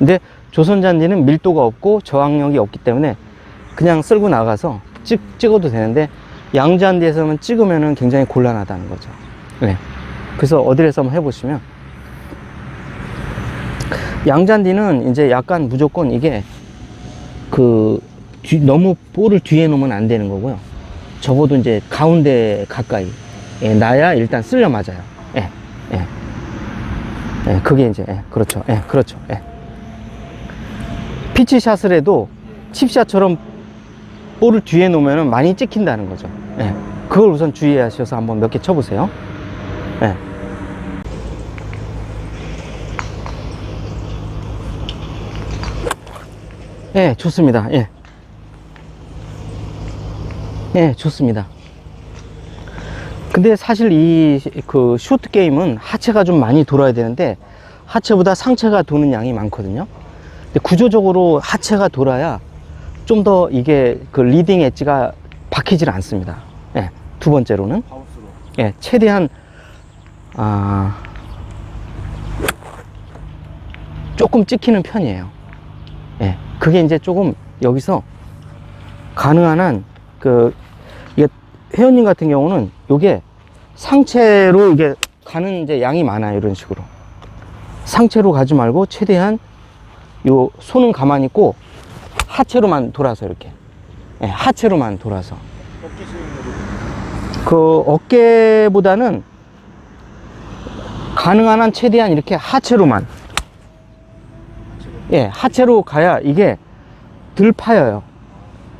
근데 조선잔디는 밀도가 없고 저항력이 없기 때문에 그냥 쓸고 나가서 찍어도 되는데, 양잔디에서는 찍으면은 굉장히 곤란하다는 거죠. 네. 그래서 어디에서 한번 해보시면, 양잔디는 이제 약간 무조건 이게 너무 볼을 뒤에 놓으면 안 되는 거고요. 적어도 이제 가운데 가까이 놔야 일단 쓸려 맞아요. 예, 예. 예, 그게 이제, 예, 그렇죠. 예, 그렇죠. 예. 피치샷을 해도 칩샷처럼 볼을 뒤에 놓으면 많이 찍힌다는 거죠. 예. 그걸 우선 주의하셔서 한번 몇 개 쳐보세요. 예. 예, 좋습니다. 예. 예, 좋습니다. 근데 사실 이 쇼트 게임은 하체가 좀 많이 돌아야 되는데, 하체보다 상체가 도는 양이 많거든요. 근데 구조적으로 하체가 돌아야 좀 더 이게 리딩 엣지가 박히질 않습니다. 예. 두 번째로는, 예, 최대한 조금 찍히는 편이에요. 예. 그게 이제 조금 여기서 가능한 한 이게 회원님 같은 경우는 요게 상체로 이게 가는 이제 양이 많아요. 이런 식으로 상체로 가지 말고 최대한 요 손은 가만히 있고 하체로만 돌아서 이렇게, 예, 하체로만 돌아서. 어깨보다는 가능한 한 최대한 이렇게 하체로만, 예, 하체로 가야 이게 덜 파여요.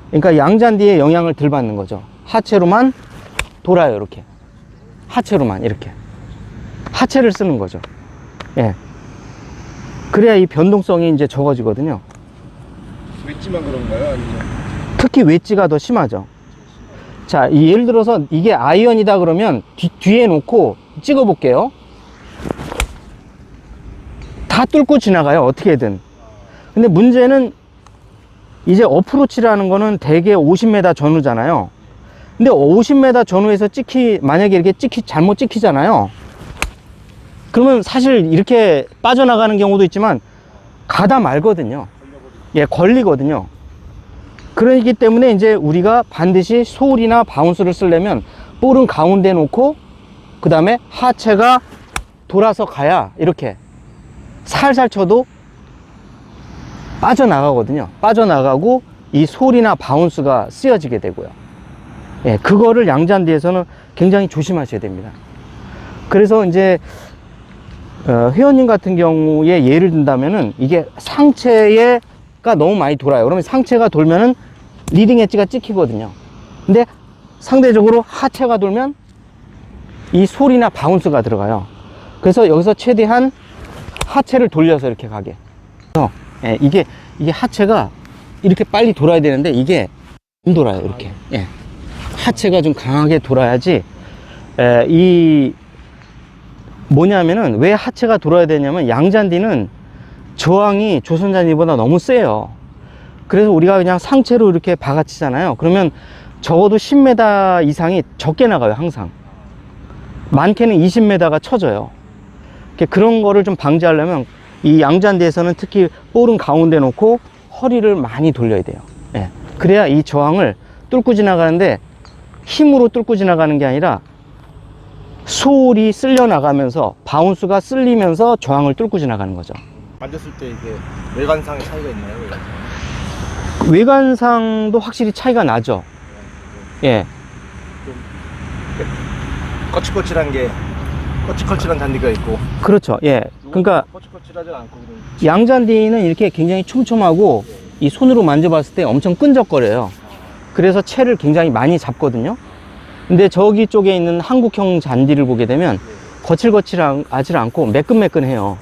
그러니까 양잔디에 영향을 덜 받는 거죠. 하체로만 돌아요. 이렇게 하체로만, 이렇게 하체를 쓰는 거죠. 예. 그래야 이 변동성이 이제 적어지거든요. 웨지만 그런가요? 아니면 특히 웨지가 더 심하죠. 자, 예를 들어서 이게 아이언이다 그러면 뒤에 놓고 찍어 볼게요. 다 뚫고 지나가요, 어떻게든. 근데 문제는 이제 어프로치라는 거는 대개 50m 전후잖아요. 근데 50m 전후에서 만약에 이렇게 잘못 찍히잖아요. 그러면 사실 이렇게 빠져나가는 경우도 있지만 가다 말거든요. 예, 걸리거든요. 그러기 때문에 이제 우리가 반드시 소울이나 바운스를 쓰려면 볼은 가운데 놓고 그 다음에 하체가 돌아서 가야 이렇게 살살 쳐도 빠져나가거든요. 빠져나가고 이 소울이나 바운스가 쓰여지게 되고요. 예, 그거를 양잔디에서는 굉장히 조심하셔야 됩니다. 그래서 이제 회원님 같은 경우에 예를 든다면은 이게 상체가 너무 많이 돌아요. 그러면 상체가 돌면은 리딩 엣지가 찍히거든요. 근데 상대적으로 하체가 돌면 이 솔이나 바운스가 들어가요. 그래서 여기서 최대한 하체를 돌려서 이렇게 가게. 예, 이게 하체가 이렇게 빨리 돌아야 되는데 이게 안 돌아요. 이렇게. 예. 하체가 좀 강하게 돌아야지. 뭐냐면은 왜 하체가 돌아야 되냐면 양잔디는 저항이 조선잔디보다 너무 세요. 그래서 우리가 그냥 상체로 이렇게 박아치잖아요. 그러면 적어도 10m 이상이 적게 나가요. 항상 많게는 20m가 쳐져요. 그런 거를 좀 방지하려면 이 양잔디에서는 특히 볼은 가운데 놓고 허리를 많이 돌려야 돼요. 예. 그래야 이 저항을 뚫고 지나가는데 힘으로 뚫고 지나가는 게 아니라 소울이 쓸려 나가면서 바운스가 쓸리면서 저항을 뚫고 지나가는 거죠. 만졌을 때 이게 외관상의 차이가 있나요? 외관상도 확실히 차이가 나죠. 예. 좀 거칠거칠한 잔디가 있고. 그렇죠. 예. 그러니까 거칠거칠하지 않고 양잔디는 이렇게 굉장히 촘촘하고 이 손으로 만져봤을 때 엄청 끈적거려요. 그래서 채를 굉장히 많이 잡거든요. 근데 저기 쪽에 있는 한국형 잔디를 보게 되면 거칠거칠하지 않고 매끈매끈해요.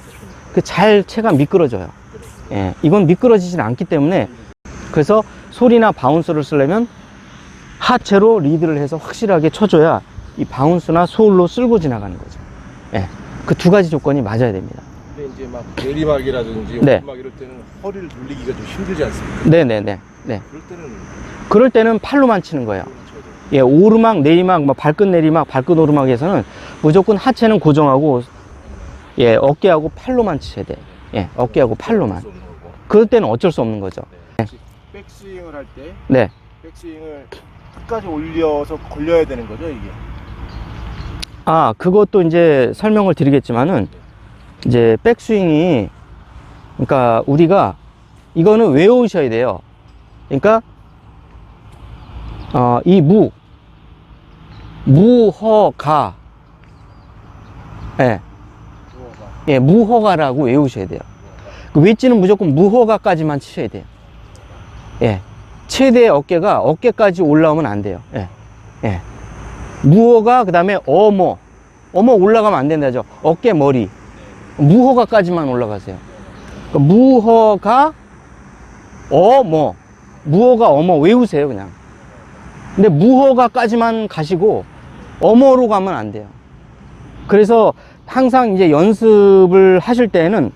채가 미끄러져요. 예, 이건 미끄러지진 않기 때문에, 그래서 솔이나 바운스를 쓰려면 하체로 리드를 해서 확실하게 쳐줘야 이 바운스나 소울로 쓸고 지나가는 거죠. 예, 그 두 가지 조건이 맞아야 됩니다. 근데 이제 막 내리막이라든지 네. 오르막 이럴 때는 허리를 돌리기가 좀 힘들지 않습니까? 네네네. 네. 그럴 때는 때는 팔로만 치는 거예요. 예, 오르막, 내리막, 발끝 내리막, 발끝 오르막에서는 무조건 하체는 고정하고, 예, 어깨하고 팔로만 치셔야 돼요. 예, 어깨하고 팔로만. 그럴 때는 어쩔 수 없는 거죠. 네. 혹시 백스윙을 할 때 네. 백스윙을 끝까지 올려서 걸려야 되는 거죠, 이게? 아, 그것도 이제 설명을 드리겠지만은, 이제 백스윙이, 그러니까 우리가 이거는 외우셔야 돼요. 그러니까 이 무허가, 예, 예, 무허가라고 외우셔야 돼요. 그 웨지는 무조건 무허가까지만 치셔야 돼요. 예, 최대 어깨까지 올라오면 안 돼요. 예, 예. 무허가, 그 다음에 어머 올라가면 안 된다죠. 어깨 머리 무허가까지만 올라가세요. 그러니까 무허가 어머 외우세요 그냥. 근데 무허가까지만 가시고 어머로 가면 안 돼요. 그래서 항상 이제 연습을 하실 때는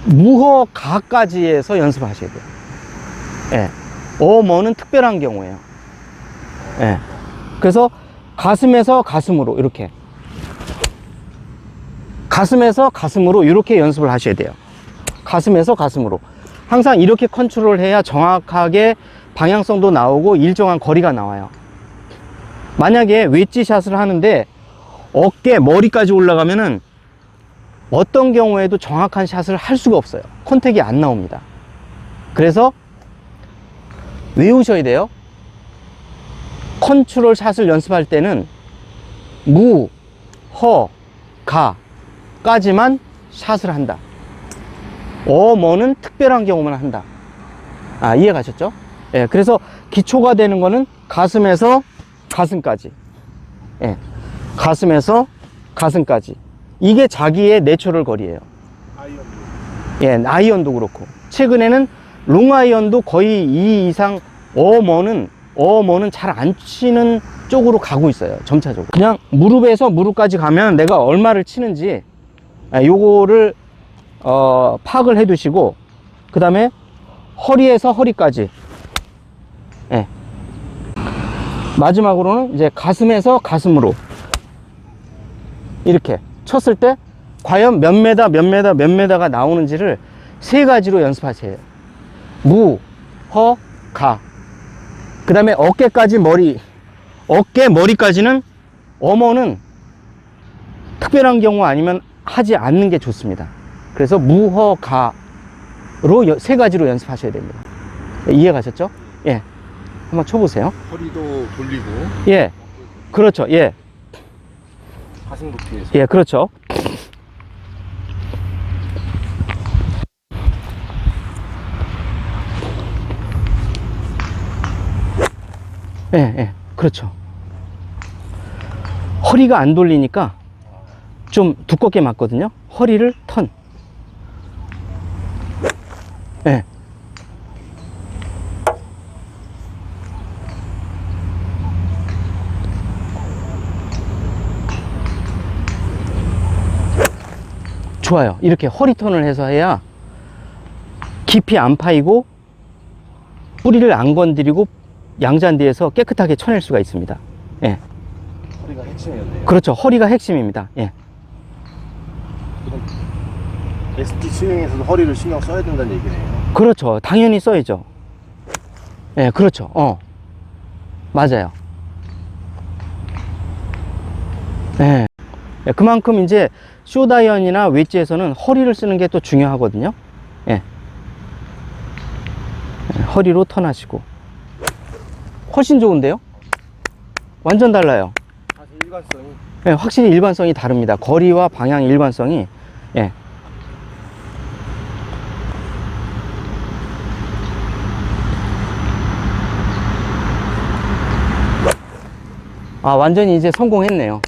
무허가까지 해서 연습하셔야 돼요. 예. 어머는 특별한 경우예요. 예. 그래서 가슴에서 가슴으로 이렇게, 가슴에서 가슴으로 이렇게 연습을 하셔야 돼요. 가슴에서 가슴으로 항상 이렇게 컨트롤 해야 정확하게 방향성도 나오고 일정한 거리가 나와요. 만약에 웨지 샷을 하는데 어깨 머리까지 올라가면은 어떤 경우에도 정확한 샷을 할 수가 없어요. 컨택이 안 나옵니다. 그래서 외우셔야 돼요. 컨트롤 샷을 연습할 때는 무허가까지만 샷을 한다. 어머는 특별한 경우만 한다. 아, 이해가셨죠? 예, 그래서 기초가 되는 거는 가슴에서 가슴까지, 예, 가슴에서 가슴까지. 이게 자기의 내추럴 거리예요. 아이언도. 예, 아이언도 그렇고 최근에는 롱아이언도 거의 이 이상 어머는 잘 안 치는 쪽으로 가고 있어요. 점차적으로. 그냥 무릎에서 무릎까지 가면 내가 얼마를 치는지 요거를 파악을 해 두시고, 그 다음에 허리에서 허리까지, 예. 마지막으로는 이제 가슴에서 가슴으로 이렇게 쳤을 때 과연 몇 메다가 나오는지를 세 가지로 연습하세요. 무허가, 그 다음에 어깨까지 어깨 머리까지는 어머는 특별한 경우 아니면 하지 않는 게 좋습니다. 그래서 무허가로 세 가지로 연습하셔야 됩니다. 이해가셨죠? 예, 한번 쳐보세요. 허리도 돌리고. 예, 그렇죠. 예, 가슴 높이에서. 예, 그렇죠. 예, 예, 그렇죠. 허리가 안 돌리니까 좀 두껍게 맞거든요. 허리를 턴. 예. 좋아요. 이렇게 허리 턴을 해서 해야 깊이 안 파이고 뿌리를 안 건드리고 양잔디에서 깨끗하게 쳐낼 수가 있습니다. 예. 허리가 핵심이었네요. 그렇죠. 허리가 핵심입니다. 예. 그럼 ST 스윙에서도 허리를 신경 써야 된다는 얘기네요. 그렇죠. 당연히 써야죠. 예, 그렇죠. 맞아요. 예. 예, 그만큼 이제 쇼다이언이나 웨지에서는 허리를 쓰는 게 또 중요하거든요. 예. 예, 허리로 턴하시고. 훨씬 좋은데요? 완전 달라요. 사실 일관성이. 예, 확실히 일관성이 다릅니다. 거리와 방향 일관성이. 예. 아, 완전히 이제 성공했네요.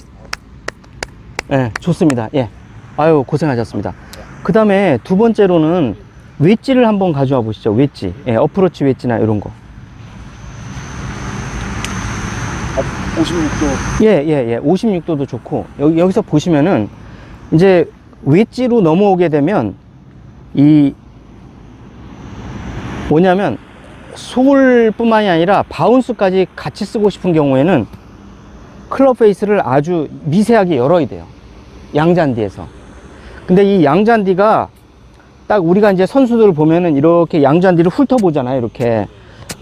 예, 좋습니다. 예. 아유, 고생하셨습니다. 그 다음에 두 번째로는 웨지를 한번 가져와 보시죠. 웨지. 예, 어프로치 웨지나 이런 거. 56도. 예. 56도도 좋고, 여기서 보시면은, 이제, 웨지로 넘어오게 되면, 뭐냐면, 솔뿐만이 아니라 바운스까지 같이 쓰고 싶은 경우에는 클럽 페이스를 아주 미세하게 열어야 돼요. 양잔디에서. 근데 이 양잔디가 딱 우리가 이제 선수들을 보면은 이렇게 양잔디를 훑어보잖아요. 이렇게.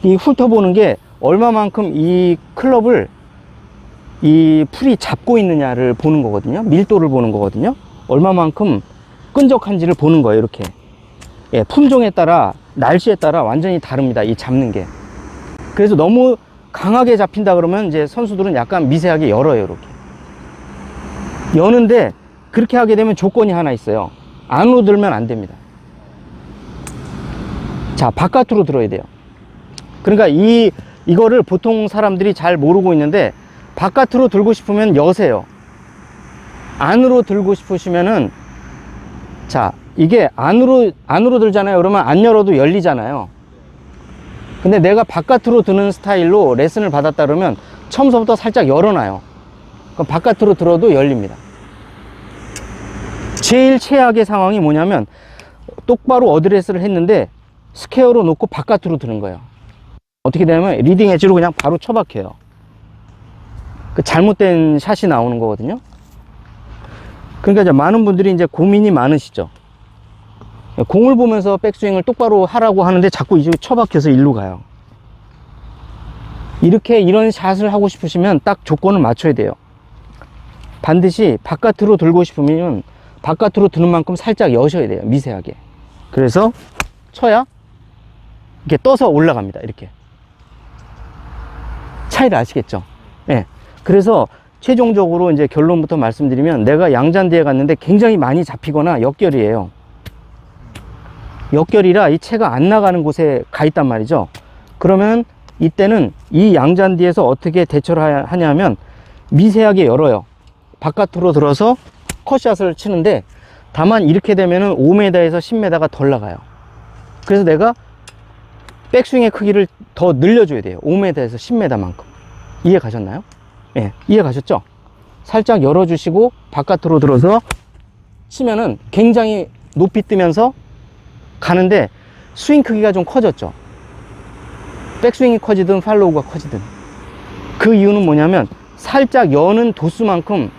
이 훑어보는 게 얼마만큼 이 클럽을 이 풀이 잡고 있느냐를 보는 거거든요. 밀도를 보는 거거든요. 얼마만큼 끈적한지를 보는 거예요. 이렇게. 예, 품종에 따라, 날씨에 따라 완전히 다릅니다. 이 잡는 게. 그래서 너무 강하게 잡힌다 그러면 이제 선수들은 약간 미세하게 열어요. 이렇게. 여는데 그렇게 하게 되면 조건이 하나 있어요. 안으로 들면 안 됩니다. 자, 바깥으로 들어야 돼요. 그러니까 이거를 보통 사람들이 잘 모르고 있는데, 바깥으로 들고 싶으면 여세요. 안으로 들고 싶으시면은, 자, 이게 안으로 들잖아요. 그러면 안 열어도 열리잖아요. 근데 내가 바깥으로 드는 스타일로 레슨을 받았다 그러면 처음부터 살짝 열어놔요. 그럼 바깥으로 들어도 열립니다. 제일 최악의 상황이 뭐냐면, 똑바로 어드레스를 했는데 스퀘어로 놓고 바깥으로 드는 거예요. 어떻게 되냐면 리딩 엣지로 그냥 바로 쳐박혀요. 그 잘못된 샷이 나오는 거거든요. 그러니까 이제 많은 분들이 이제 고민이 많으시죠. 공을 보면서 백스윙을 똑바로 하라고 하는데 자꾸 이쪽에 쳐박혀서 일로 가요. 이런 샷을 하고 싶으시면 딱 조건을 맞춰야 돼요. 반드시 바깥으로 들고 싶으면 바깥으로 드는 만큼 살짝 여셔야 돼요. 미세하게. 그래서 쳐야 이렇게 떠서 올라갑니다. 이렇게. 차이를 아시겠죠? 예. 그래서 최종적으로 이제 결론부터 말씀드리면, 내가 양잔디에 갔는데 굉장히 많이 잡히거나 역결이에요. 역결이라 이 채가 안 나가는 곳에 가 있단 말이죠. 그러면 이때는 이 양잔디에서 어떻게 대처를 하냐면, 미세하게 열어요. 바깥으로 들어서 컷샷을 치는데, 다만 이렇게 되면은 5m에서 10m가 덜 나가요. 그래서 내가 백스윙의 크기를 더 늘려줘야 돼요. 5m에서 10m만큼. 이해 가셨나요? 예, 이해 가셨죠? 살짝 열어주시고 바깥으로 들어서 치면은 굉장히 높이 뜨면서 가는데 스윙 크기가 좀 커졌죠. 백스윙이 커지든 팔로우가 커지든. 그 이유는 뭐냐면, 살짝 여는 도수만큼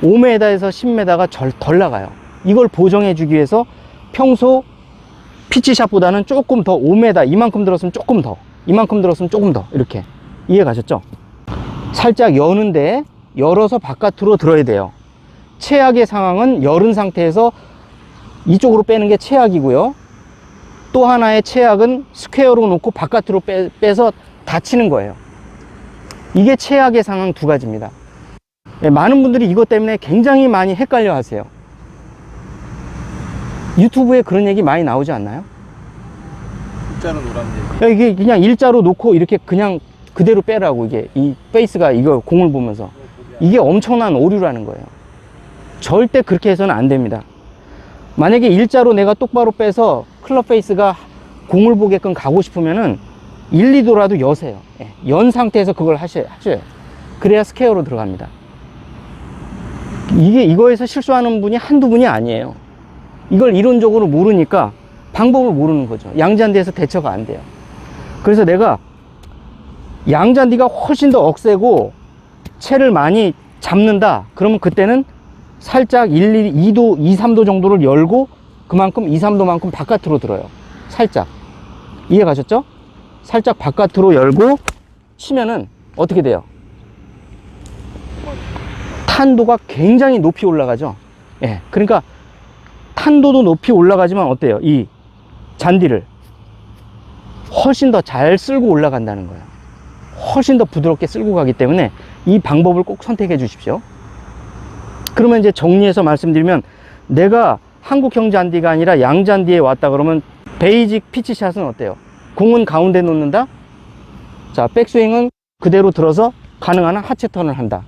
5m에서 10m가 덜 나가요. 이걸 보정해 주기 위해서 평소 피치샷보다는 조금 더 5m, 이만큼 들었으면 조금 더, 이만큼 들었으면 조금 더, 이렇게. 이해 가셨죠? 살짝 여는데 열어서 바깥으로 들어야 돼요. 최악의 상황은 열은 상태에서 이쪽으로 빼는 게 최악이고요. 또 하나의 최악은 스퀘어로 놓고 바깥으로 빼서 다치는 거예요. 이게 최악의 상황 두 가지입니다. 네, 많은 분들이 이것 때문에 굉장히 많이 헷갈려 하세요. 유튜브에 그런 얘기 많이 나오지 않나요? 일자로 노란 얘기. 이게 그냥 일자로 놓고 이렇게 그냥 그대로 빼라고. 이게 이 페이스가 이거 공을 보면서 이게 엄청난 오류라는 거예요. 절대 그렇게 해서는 안 됩니다. 만약에 일자로 내가 똑바로 빼서 클럽 페이스가 공을 보게끔 가고 싶으면은 1, 2도라도 여세요. 예, 연 상태에서 그걸 하셔요. 그래야 스퀘어로 들어갑니다. 이거에서 실수하는 분이 한두 분이 아니에요. 이걸 이론적으로 모르니까 방법을 모르는 거죠. 양잔디에서 대처가 안 돼요. 그래서 내가 양잔디가 훨씬 더 억세고 채를 많이 잡는다 그러면 그때는 살짝 2도, 2, 3도 정도를 열고 그만큼 2, 3도만큼 바깥으로 들어요. 살짝. 이해 가셨죠? 살짝 바깥으로 열고 치면은 어떻게 돼요? 탄도가 굉장히 높이 올라가죠. 예. 그러니까 탄도도 높이 올라가지만 어때요? 이 잔디를 훨씬 더 잘 쓸고 올라간다는 거예요. 훨씬 더 부드럽게 쓸고 가기 때문에 이 방법을 꼭 선택해 주십시오. 그러면 이제 정리해서 말씀드리면, 내가 한국형 잔디가 아니라 양잔디에 왔다 그러면 베이직 피치샷은 어때요? 공은 가운데 놓는다. 자, 백스윙은 그대로 들어서 가능한 한 하체 턴을 한다.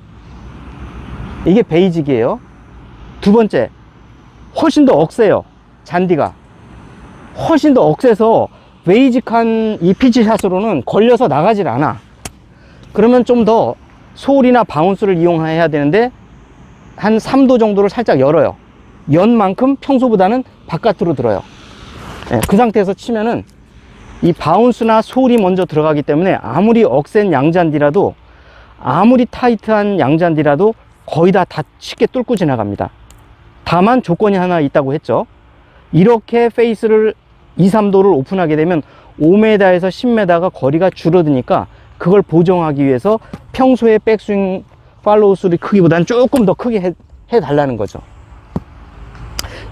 이게 베이직이에요. 두 번째, 훨씬 더 억세요. 잔디가 훨씬 더 억세서 베이직한 이 피치샷으로는 걸려서 나가질 않아. 그러면 좀 더 소울이나 바운스를 이용해야 되는데 한 3도 정도를 살짝 열어요. 연 만큼 평소보다는 바깥으로 들어요. 예, 그 상태에서 치면은 이 바운스나 소울이 먼저 들어가기 때문에 아무리 억센 양잔디라도, 아무리 타이트한 양잔디라도 거의 다 쉽게 뚫고 지나갑니다. 다만 조건이 하나 있다고 했죠. 이렇게 페이스를 2, 3도를 오픈하게 되면 5m에서 10m가 거리가 줄어드니까 그걸 보정하기 위해서 평소에 백스윙 팔로우 스루 크기보다는 조금 더 크게 해달라는 거죠.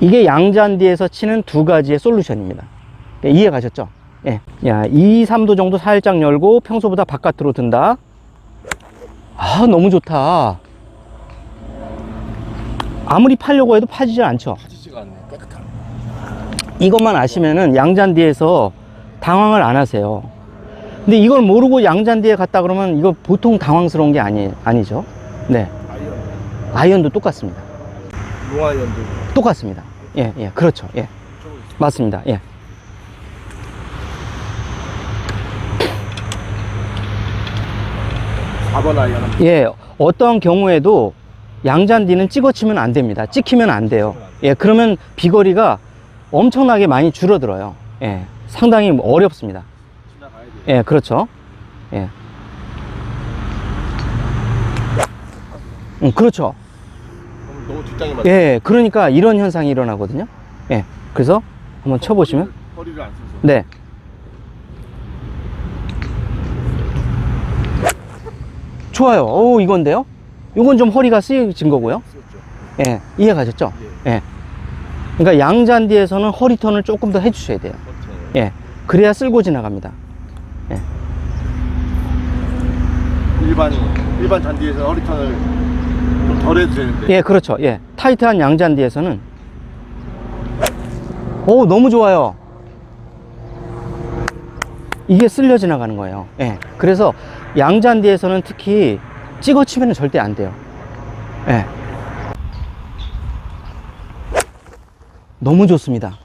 이게 양잔디에서 치는 두 가지의 솔루션입니다. 이해 가셨죠? 예. 야, 2, 3도 정도 살짝 열고 평소보다 바깥으로 든다. 아, 너무 좋다. 아무리 파려고 해도 파지질 않죠. 파지지가 않네. 깨끗한. 이것만 아시면은 양잔디에서 당황을 안 하세요. 근데 이걸 모르고 양잔디에 갔다 그러면 이거 보통 당황스러운 게 아니죠. 네. 아이언도 똑같습니다. 롱아이언도. 똑같습니다. 예, 예, 그렇죠. 예. 맞습니다. 예. (4번) 아이언. 예, 어떤 경우에도 양잔디는 찍어치면 안 됩니다. 찍히면 안 돼요. 예, 그러면 비거리가 엄청나게 많이 줄어들어요. 예, 상당히 어렵습니다. 지나가야 돼. 예, 그렇죠. 예. 그렇죠. 너무 뒷땅이 맞아. 예, 그러니까 이런 현상이 일어나거든요. 예, 그래서 한번 쳐보시면. 허리를 안 써서. 네. 좋아요. 오, 이건데요? 이건 좀 허리가 쓰여진 거고요. 쓰였죠. 예, 이해 가셨죠? 예. 그러니까 양잔디에서는 허리 턴을 조금 더 해주셔야 돼요. 허리. 예. 그래야 쓸고 지나갑니다. 예. 일반 잔디에서 허리턴을 좀 덜 해도 되는데. 예, 그렇죠. 예. 타이트한 양잔디에서는. 오, 너무 좋아요. 이게 쓸려 지나가는 거예요. 예. 그래서 양잔디에서는 특히 찍어치면 절대 안 돼요. 예. 너무 좋습니다.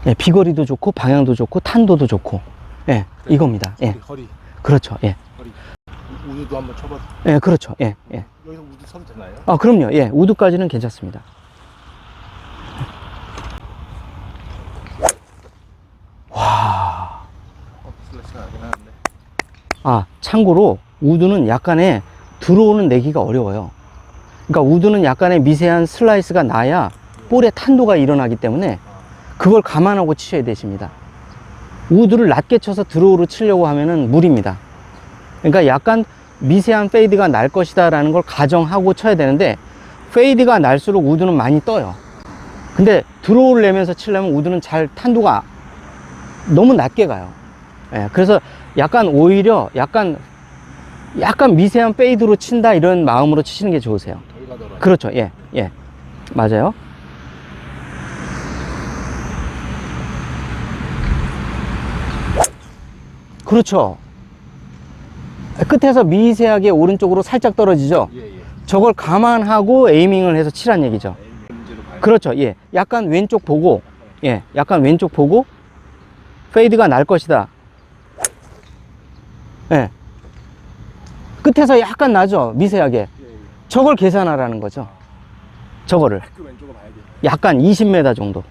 예, 비거리도 좋고 방향도 좋고 탄도도 좋고. 예, 이겁니다. 예. 허리. 그렇죠. 예. 허리. 우드도 한번 쳐봐. 예, 그렇죠. 예, 예. 여기서 우드 쳐도 되나요? 아, 그럼요. 예, 우드까지는 괜찮습니다. 와. 슬래시가 나긴 하는데. 아, 참고로 우드는 약간의 들어오는 내기가 어려워요. 그러니까 우드는 약간의 미세한 슬라이스가 나야 볼의 탄도가 일어나기 때문에 그걸 감안하고 치셔야 되십니다. 우드를 낮게 쳐서 드로우로 치려고 하면은 무리입니다. 그러니까 약간 미세한 페이드가 날 것이다 라는 걸 가정하고 쳐야 되는데, 페이드가 날수록 우드는 많이 떠요. 근데 드로우를 내면서 치려면 우드는 잘 탄도가 너무 낮게 가요. 예, 그래서 약간 오히려 약간 미세한 페이드로 친다 이런 마음으로 치시는 게 좋으세요. 덜 가더라고요. 그렇죠. 예, 예. 맞아요. 그렇죠. 끝에서 미세하게 오른쪽으로 살짝 떨어지죠. 예, 예. 저걸 감안하고 에이밍을 해서 치란 얘기죠. 문제로 봐요. 그렇죠. 예. 약간 왼쪽 보고, 예. 약간 왼쪽 보고, 페이드가 날 것이다. 예. 끝에서 약간 나죠. 미세하게. 예, 예. 저걸 계산하라는 거죠. 저거를. 그 왼쪽을 봐야 돼. 약간 20m 정도.